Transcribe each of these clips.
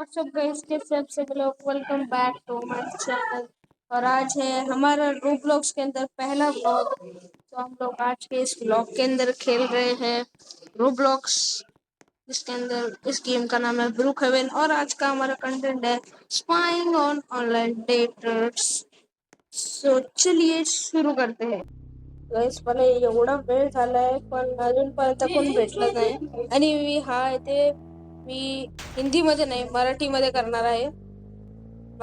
WhatsApp guys, कैसे आप सब लोग। Welcome back to my channel. और आज है हमारा रोब्लॉक्स के अंदर पहला व्लॉग। तो हम लोग आज के इस व्लॉग के अंदर खेल रहे हैं रोब्लॉक्स, जिसके अंदर इस गेम का नाम है ब्रूक हेवन। और आज का हमारा कंटेंट है spying on online debtors. So चलिए शुरू करते हैं गाइस. मला एवढा वेळ झालाय पण अजूनपर्यंत कोण भेटलं नाही. आणि मी हिंदीमध्ये नाही, मराठीमध्ये करणार आहे.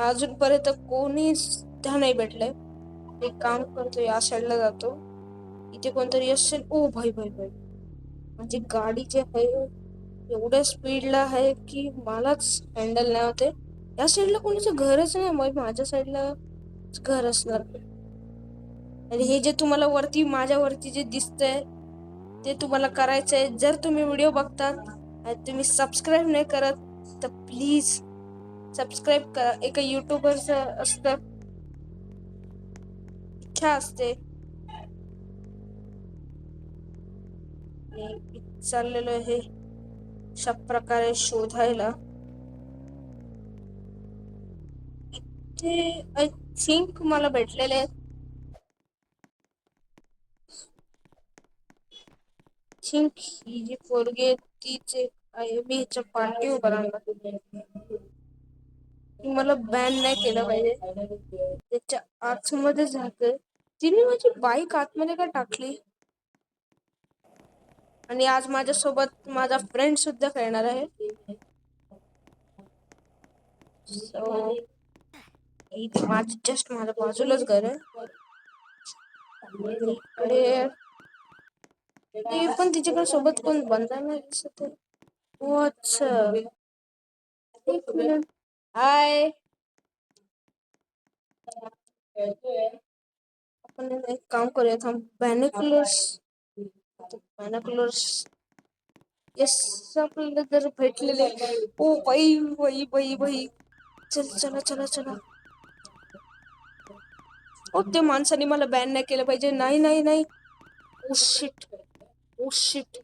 अजूनपर्यंत कोणी सुद्धा नाही भेटलंय. एक काम करतो, या साईडला जातो. इथे कोणतरी असेल. ओ भाई भाई भाई, म्हणजे गाडी जे आहे एवढ्या स्पीडला आहे की मलाच हँडल नाही होते. या साईडला कोणीचं घरच नाही, मग माझ्या साईडला घर असणार. आणि हे जे तुम्हाला वरती माझ्यावरती जे दिसतंय ते तुम्हाला करायचंय. जर तुम्ही व्हिडिओ बघतात आणि तुम्ही सबस्क्राईब नाही करत तर प्लीज सबस्क्राईब करा. एका युट्यूबरचं असतं, इच्छा असते. चाललेलो आहे अशा प्रकारे शोधायला. ते आय थिंक मला भेटलेले आहेत. थिंक ही जी पोरगी आहे तीच आहे. मी ह्याच्या पाठी उभा राहणार. मला बॅन नाही केलं पाहिजे. त्याच्या आतमध्ये जाते. तिने माझी बाईक आतमध्ये का टाकली. आणि आज माझ्यासोबत माझा फ्रेंड सुद्धा खेळणार आहे. सो इथे जस्ट माझ्या बाजूलाच घर आहे. इकडे ते पण तिच्याकडे सोबत कोण बंदा नाही दिसत आहे. ओ अच्छा, एक मिनिट. हाय, आपण एक काम करूया. थांब, बॅनोक्युलर्स येस आपल्याला जर भेटलेले. ओ बाई बाई बाई बाई, चल चला चला चला. ओ, त्या माणसाने मला बॅन नाही केलं पाहिजे. नाही नाही नाही. Oh shit, oh shit.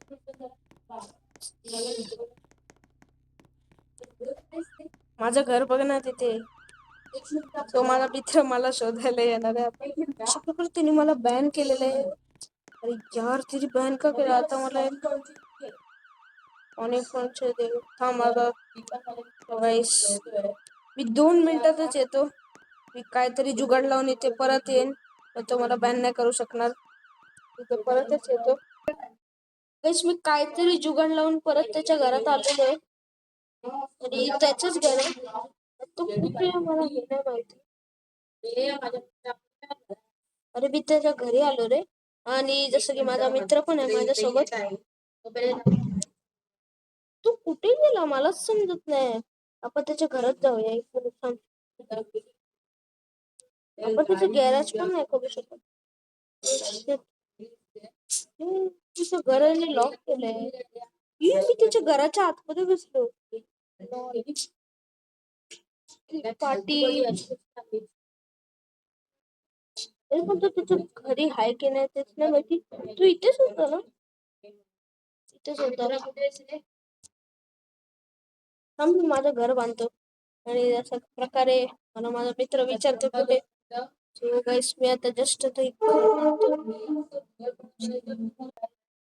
माझं घर बघ ना तिथे. तो माझा मित्र मला शोधायला येणार आहे. आपण तिने मला बॅन केलेलं आहे. अरे यार, तिने बॅन का केलं. आता मला अनेक फोनचे देऊ. थांब आता गाईस, मी 2 मिनिटातच येतो. मी काहीतरी जुगाड लावून इथे परत येईन. तो मला बॅन नाही करू शकणार. इथे परतच येतो गाईस. मी काहीतरी जुगाड लावून परत त्याच्या घरात आलेलो आहे. आणि त्याचंच घर आहे. तो कुठे आहे मला हे नाही माहिती. अरे मी त्याच्या घरी आलो रे. आणि जसं की माझा मित्र पण आहे माझ्यासोबत. तू कुठे गेला मलाच समजत नाही. आपण त्याच्या घरात जाऊया. एक मिनिट थांब. आपण त्याचं गॅरेज पण नाही करू शकत. तुझं घराने लॉक केलंय. मी त्याच्या घराच्या आतमध्ये बसलो. पार्टी पण तो तुझ्या घरी हाय की नाही तेच नाही माहिती. तू इथेच होता ना. इथेच होता. थांब, माझं घर बांधतो. आणि अशा प्रकारे मला माझा मित्र विचारतो कुठे. सो गाईस, मी आता जस्ट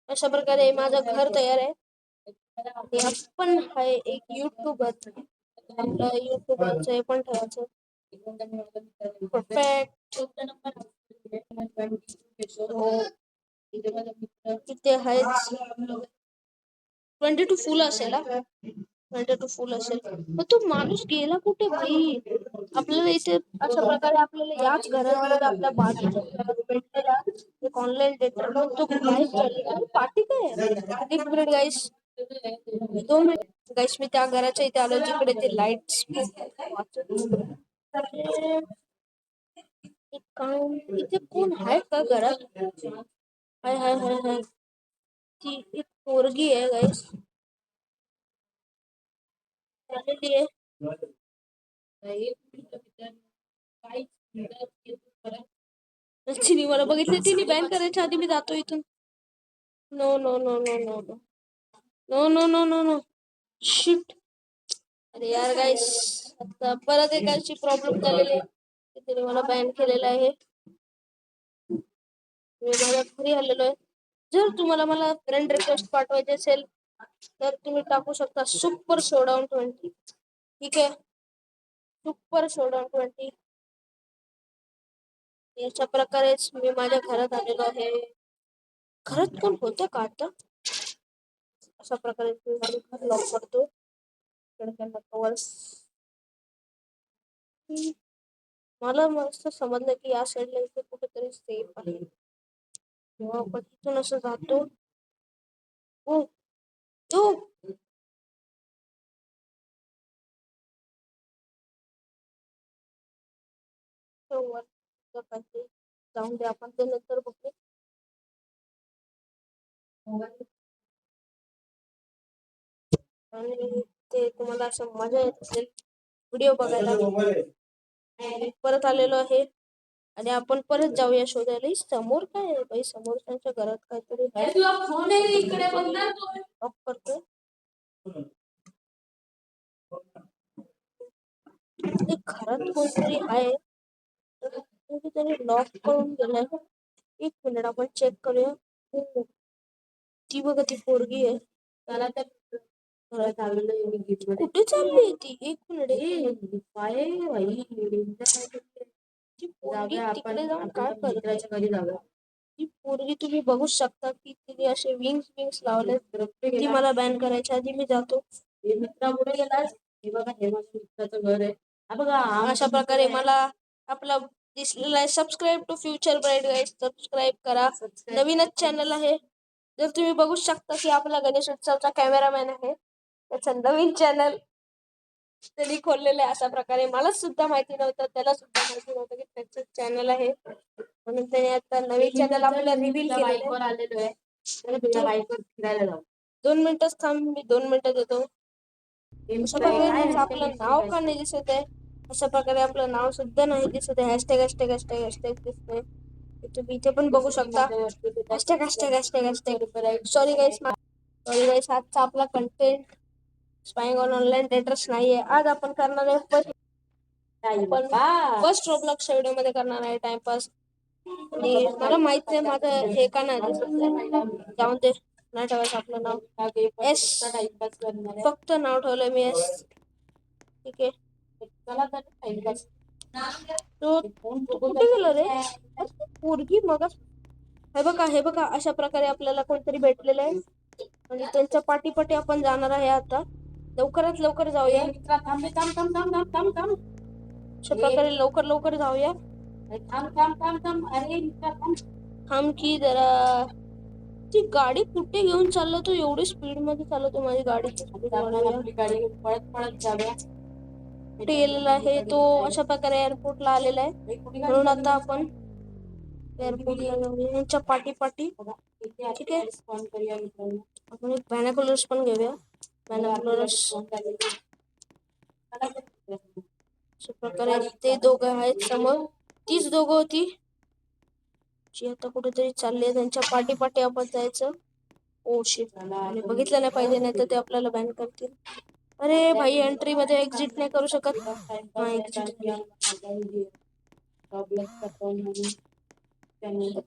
अशा प्रकारे माझं घर तयार आहे. आपण हाय एक युट्यूबर. आपलं युट्यूबरचं हे पण ठेवायचं. परफेक्ट. तिथे आहेच. 22 फुल असेल. 22 फुल असेल. मग तो माणूस गेला कुठे भाई. आपल्याला इथे अशा प्रकारे आपल्याला याच घरामध्ये आपल्या बाजूच्या भेटलेला एक ऑनलाईन डेटर. तो पार्टी काय. एक मिनिट गाईस, 2 मिनिट गाईस. मी त्या घराच्या इथे आलो जिकडे ते लाईट्स. एक काम, इथे कोण आहे का घरात. हाय हाय हाय हाय. ती एक पोरगी आहे गाईस. आलेली आहे. तिने मला बघितलं. तिने बॅन करायच्या आधी मी जातो इथून. No no no no no no no no no no no shit. अरे यार गाईस, आता परत एकाची प्रॉब्लेम झालेली आहे. तिने मला बॅन केलेलं आहे. मी माझ्या घरी आलेलो आहे. जर तुम्हाला मला फ्रेंड रिक्वेस्ट पाठवायची असेल तर तुम्ही टाकू शकता सुपर शोडाऊन 20. ठीक आहे, सुपर शोडाऊन 20. याच्या प्रकारेच मी माझ्या घरात आलेलो आहे. घरात कोण होतं का आता? अशा प्रकारे मी माझं घर लॉक करतो. खिडक्यांना कवर्स. मला मस्त समजलं की या साईडला इथे कुठेतरी सेफ आहे. जेव्हा आपण इथून असं जातो, ओ ओ जाऊन दे, आपण ते नंतर बघू. आणि ते तुम्हाला असं मजा येत असेल व्हिडिओ बघायला. मी परत आलेलो आहे आणि आपण परत जाऊया शोधायला. समोर काय आहे बाई? समोरच्या घरात काहीतरी ऑफ करतो. ते घरात कोणतरी आहे, कोणीतरी लॉक करून गेलाय. एक मिनिट, आपण चेक करूया. हो, ती बघा, ती पोरगी आहे. त्याला त्या कुठे चालली ती? एक मिनिट. ती पोरगी तिकडे जाऊन काय करते? ती पोरगी तुम्ही बघू शकता की तिने असे विंग्स विंग्स लावले. ती मला बॅन करायच्या आधी मी जातो. हे मित्रा कुठे गेलास? हे बघा, हे माझ्या मित्राचं घर आहे. हा बघा, अशा प्रकारे मला आपला दिसलेला आहे. Subscribe to future bright guys, subscribe करा. नवीनच चॅनल आहे. जर तुम्ही बघू शकता की आपला गणेश उत्सवचा कॅमेरामॅन आहे, त्याचं नवीन चॅनल त्यांनी खोललेलं आहे. अशा प्रकारे मला सुद्धा माहिती नव्हतं, त्याला सुद्धा माहिती नव्हतं की त्याचं चॅनल आहे. म्हणून त्याने आता नवीन चॅनल आपल्याला रिव्हील केलेलं आलेलो आहे. बाईकवर फिरायला जाऊ. 2 मिनिटच थांब, मी 2 मिनिटात येतो. अशा प्रकारे आपलं नाव का नाही दिसत आहे? अशा प्रकारे आपलं नाव सुद्धा नाही दिसत आहे. हॅशटॅग हॅशटॅग हॅशटॅग हॅशटॅग दिसतोय. तुम्ही इथे पण बघू शकता. Hashtag hashtag hashtag hashtag. Sorry guys, आजचा आपला content spying on online daters नाहीये. आज आपण करणार आहे फर्स्ट रोब्लॉक्सच्या व्हिडिओ मध्ये करणार आहे टाइमपास. आणि मला माहित नाही माझं हे का नाही दिसत. जाऊन दे, नाही ठेवायचं आपलं नाव. एस, फक्त नाव ठेवलंय मी एस. ठीक आहे, चला तर टाइमपास. तो कुठे गेला रे? पोरगी मग हे बघा, अशा प्रकारे आपल्याला कोणतरी भेटलेलं आहे आणि त्यांच्या पाठीपाठी आपण जाणार आहे. आता लवकरात लवकर जाऊया. अशा प्रकारे लवकर लवकर जाऊया. अरे थांब की जरा. ती गाडी कुठे घेऊन चाललो तू? एवढी स्पीड मध्ये चालवतो माझी गाडी. आपली गाडी पळत पळत जाऊया. कुठे गेलेला आहे तो? अशा प्रकारे एअरपोर्टला आलेला आहे. म्हणून आता आपण एअरपोर्टला जाऊया यांच्या पाठी. ठीक आहे, आपण एक बॅनोकुलर्स पण घेऊया. बॅनोकुलर्स. अशा प्रकारे ते दोघं आहेत समोर. तीच दोघं होती जी आता कुठेतरी चालली आहे. त्यांच्या पाठी आपण जायचं. ओ शिट, आणि बघितलं नाही पाहिजे, नाही तर ते आपल्याला बॅन करतील. अरे भाई, एंट्री मध्ये एक्झिट नाही करू शकत. हा, एक्झिट.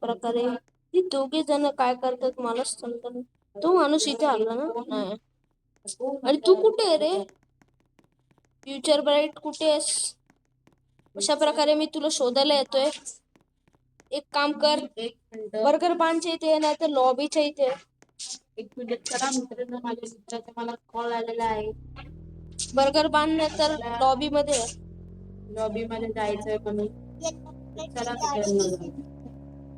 प्रकारे ती दोघे जण काय करतात मलाच समजत नाही. तो माणूस इथे आला ना? नाही. आणि तू कुठे आहे रे? फ्युचर ब्राईट कुठे आहेस? अशा प्रकारे मी तुला शोधायला येतोय. एक काम कर, बर्गर बानच्या इथे नाही तर लॉबीच्या इथे. एक मिनिट करा मित्रांनो, माझ्या मित्राचा मला कॉल आलेला आहे. बर्गर बान नाही तर लॉबी मध्ये जायचंय म्हणून. चला मित्रांनो,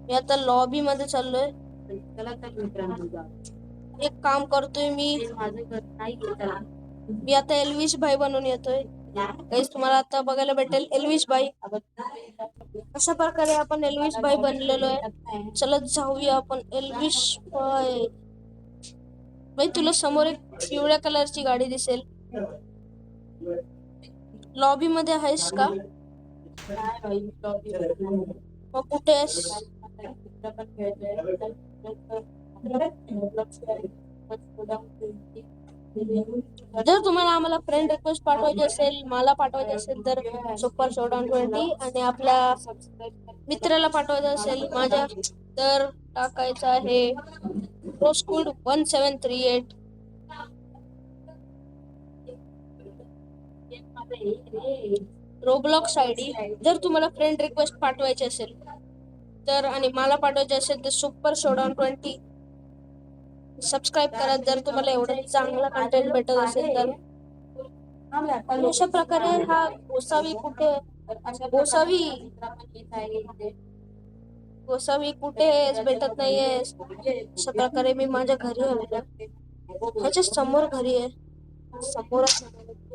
मी आता लॉबी मध्ये चाललोय. चला तर मित्रांनो, एक काम करतोय मी. माझं घर नाही घेतला. मी आता एल्विश भाई बनून येतोय. गाईस, तुम्हाला आता बघायला भेटेल एल्विश भाई. अशा प्रकारे आपण एल्विश भाई बनलेलो आहे. चलत जाऊया आपण एल्विश भाई. भाई, तुला समोर एक पिवळ्या कलरची गाडी दिसेल. लॉबी मध्ये आहेस का? मग कुठे आहेस? जर तुम्हाला आम्हाला फ्रेंड रिक्वेस्ट पाठवायची असेल, मला पाठवायची असेल तर सुपर शोडाऊन 20 आणि आपल्या मित्राला पाठवायचं असेल माझ्या तर टाकायचं आहे रोस्कूड 1738. Roblox ID. जर तुम्हाला फ्रेंड रिक्वेस्ट पाठवायची असेल तर आणि मला पाठवायचे असेल तर सुपर शोडाऊन 20 सबस्क्राईब करा जर तुम्हाला एवढं चांगला कंटेंट भेटत असेल तर. आणि अशा प्रकारे हा गोसावी कुठे गोसावी कुठे भेटत नाहीये. अशा प्रकारे मी माझ्या घरी आलेलो. ह्याच्या समोर घरी आहे, समोरच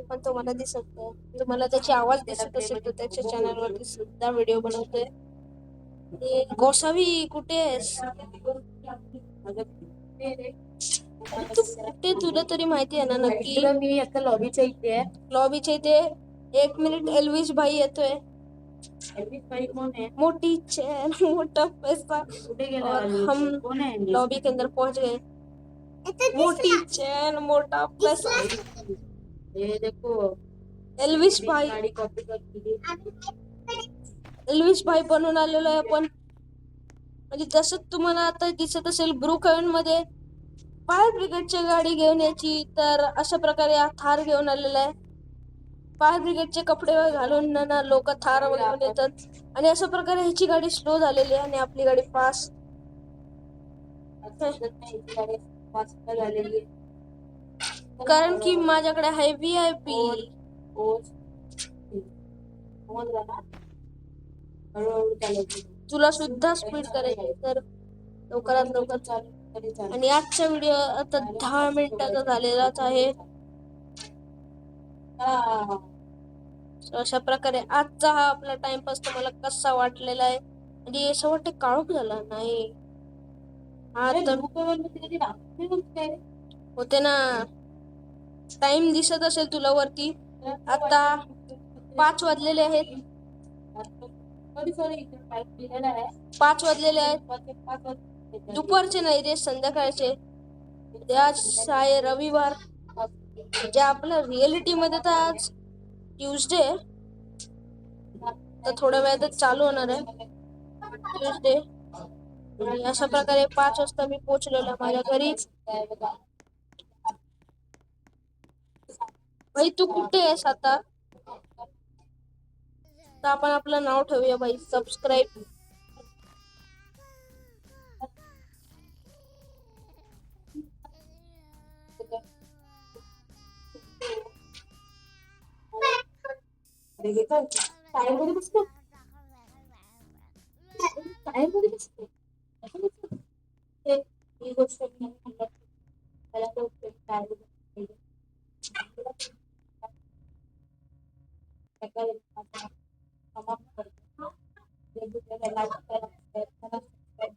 पण तो मला दिसत नाही. तुम्हाला त्याची आवाज दिसत असेल तर त्याच्या चॅनलवरती सुद्धा व्हिडिओ बनवतोय. गोसावी कुठे आहेस? तू कुठे, तुला तरी माहिती आहे ना नक्की? मी आता लॉबीच्या इथे आहे. लॉबीच्या इथे 1 मिनिट. एल्विश भाई येतोय. एल्विश भाई कौन है? मोटी चैन मोटा पैसा कुठे गेला? और हम कौन है? लॉबी के अंदर पहुंच गए. मोटी चैन मोटा पैसा. ये देखो एल्विश भाई, गाड़ी कॉपी कर दी. एल्विश भाई बनून आलेलो आहे आपण. म्हणजे जसं तुम्हाला आता दिसत असेल ब्रुक हेवन मध्ये फायर ब्रिगेडची गाडी घेऊन यायची, तर अशा प्रकारे हा थार घेऊन आलेला आहे. फायर ब्रिगेडचे कपडे घालून ना लोक थार घेऊन येतात आणि अशा प्रकारे ह्याची गाडी स्लो झालेली आहे आणि आपली गाडी फास्ट. कारण की माझ्याकडे आहे VIP. तुला सुद्धा स्पीड करायची तर लवकरात लवकर चालू. आणि आजचा व्हिडिओ आता 10 मिनिटाचा झालेलाच आहे. अशा प्रकारे आजचा हा आपला टाइमपास तुम्हाला कसा वाटलेला आहे? आणि असं वाटतं काळोख झाला नाही. हा तर होते ना. टाइम दिसत असेल तुला वरती. आता 5 वाजलेले आहेत. 5 वाजलेले आहेत. दुपारचे नाही रे, संध्याकाळचे. आज आहे रविवार. जे आपल्या रिअलिटी मध्ये तर आज ट्यूजडे तर थोड्या वेळातच चालू होणार आहे ट्यूजडे. आणि अशा प्रकारे 5 वाजता मी पोहोचलेलो माझ्या घरी. भाई तू कुठे आहेस आता? तर आपण आपलं नाव ठेवूया भाई, सबस्क्राईब. टायरमध्ये बसतो. टायरमध्ये बसतो. ही गोष्ट मी म्हणलं त्याला तो टायरमध्ये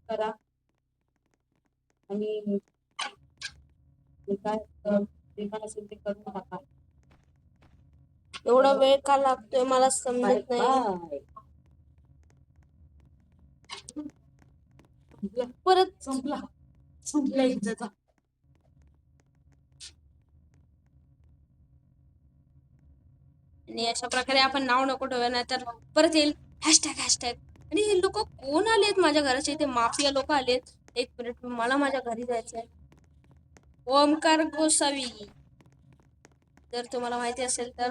करा आणि काय असेल ते करून टाका. एवढा वेळ का लागतोय मला समजत नाही. परत संपला इज्जतचा. आणि अशा प्रकारे आपण नाव नको ठेवूया, नाही तर परत येईल हॅशटॅग. आणि हे लोक कोण आलेत माझ्या घराचे? इथे माफिया लोक आलेत. 1 मिनिट, मला माझ्या घरी जायचंय. ओमकार गोसावी, जर तुम्हाला माहिती असेल तर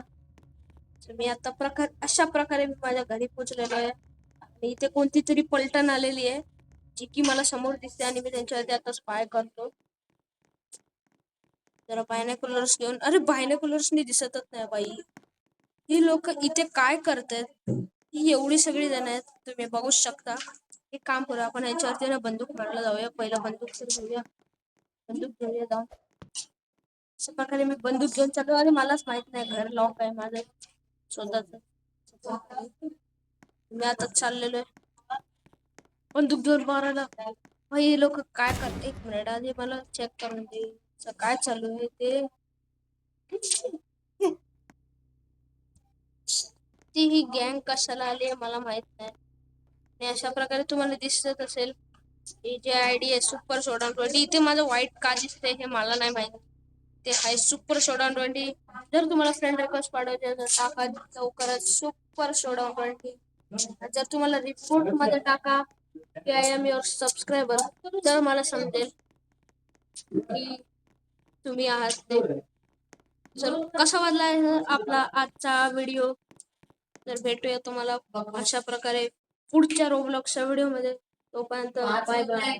मी आता अशा प्रकारे मी माझ्या घरी पोहोचलेलो आहे. आणि इथे कोणती तरी पलटण आलेली आहे जी की मला समोर दिसते आणि मी त्यांच्यावरती आता स्पाय करतो. जरा बायनॅक्युलर्स घेऊन. अरे बायनॅक्युलर्सनी दिसतच नाही बाई. ही लोक इथे काय करतायत? ही एवढी सगळी जण आहेत, तुम्ही बघू शकता. एक काम करूया, आपण ह्याच्यावरती ना बंदूक मारायला जाऊया. पहिला बंदूक घेऊया जाऊन. अशा प्रकारे मी बंदूक घेऊन चालू आणि मलाच माहित नाही घर लॉक आहे माझं स्वतःच. मी आता चाललेलो आहे बंदूक घेऊन मारायला. हे लोक काय करते? 1 मिनिट आधी मला चेक करून दे काय चालू आहे ते. ती ही गँग कशाला आली आहे मला माहित नाही. आणि अशा प्रकारे तुम्हाला दिसत असेल ही जी आयडी आहे सुपर शोडाऊन 20. इथे माझं वाईट का दिसतंय हे मला नाही माहित. ते आहे सुपर शोडाऊन 20. जर तुम्हाला फ्रेंड रिक्वेस्ट पाठवायचे तर टाका लवकरच सुपर शोडाऊन 20. जर तुम्हाला रिपोर्ट मध्ये टाका की आय एम युअर सबस्क्रायबर, तर मला समजेल की तुम्ही आहात ते. चल, कसा वाटला आपला आजचा व्हिडिओ? तर भेटूया तुम्हाला अशा प्रकारे पुढच्या रोब्लॉक्सच्या व्हिडिओ मध्ये. तोपर्यंत बाय बाय.